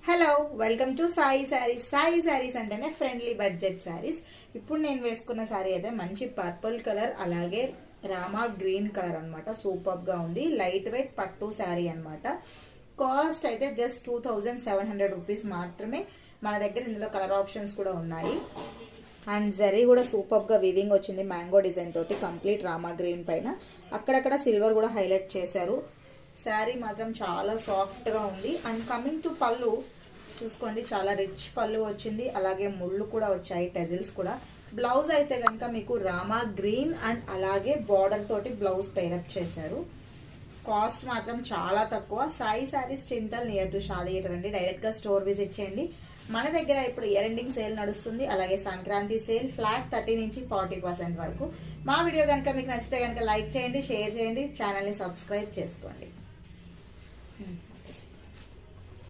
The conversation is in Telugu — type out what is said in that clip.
Hello welcome to Sai saris. Sai saris అంటేనే ఫ్రెండ్లీ బడ్జెట్ శారీస్. ఇప్పుడు నేను వేసుకున్న శారీ అయితే మంచి పర్పుల్ కలర్ అలాగే రామా గ్రీన్ కలర్ అనమాట. సూపర్ గా ఉంది. లైట్ వెయిట్ పట్టు శారీ అనమాట. కాస్ట్ అయితే జస్ట్ 2700 రూపీస్ మాత్రమే. మన దగ్గర ఇందులో కలర్ ఆప్షన్స్ కూడా ఉన్నాయి. అండ్ జరీ కూడా సూపర్ గా వివింగ్ వచ్చింది మ్యాంగో డిజైన్ తోటి. కంప్లీట్ రామా గ్రీన్ పైన అక్కడక్కడ సిల్వర్ కూడా హైలైట్ చేశారు. శారీ మాత్రం చాలా సాఫ్ట్ గా ఉంది. అండ్ కమింగ్ టు పళ్ళు చూసుకోండి, చాలా రిచ్ పళ్ళు వచ్చింది. అలాగే ముళ్ళు కూడా వచ్చాయి, టెజిల్స్ కూడా. బ్లౌజ్ అయితే కనుక మీకు రామా గ్రీన్ అండ్ అలాగే బార్డర్ తోటి బ్లౌజ్ పేరప్ చేశారు. కాస్ట్ మాత్రం చాలా తక్కువ. సాయి శారీస్ చింతల్ నియర్ టు షాదీయేటర్ అండి. డైరెక్ట్ గా స్టోర్ విజిట్ చేయండి. మన దగ్గర ఇప్పుడు ఇయర్ ఎండింగ్ సేల్ నడుస్తుంది. అలాగే సంక్రాంతి సేల్ ఫ్లాట్ 30 నుంచి 40% వరకు. మా వీడియో కనుక మీకు నచ్చితే కనుక లైక్ చేయండి, షేర్ చేయండి, ఛానల్ ని సబ్స్క్రైబ్ చేసుకోండి.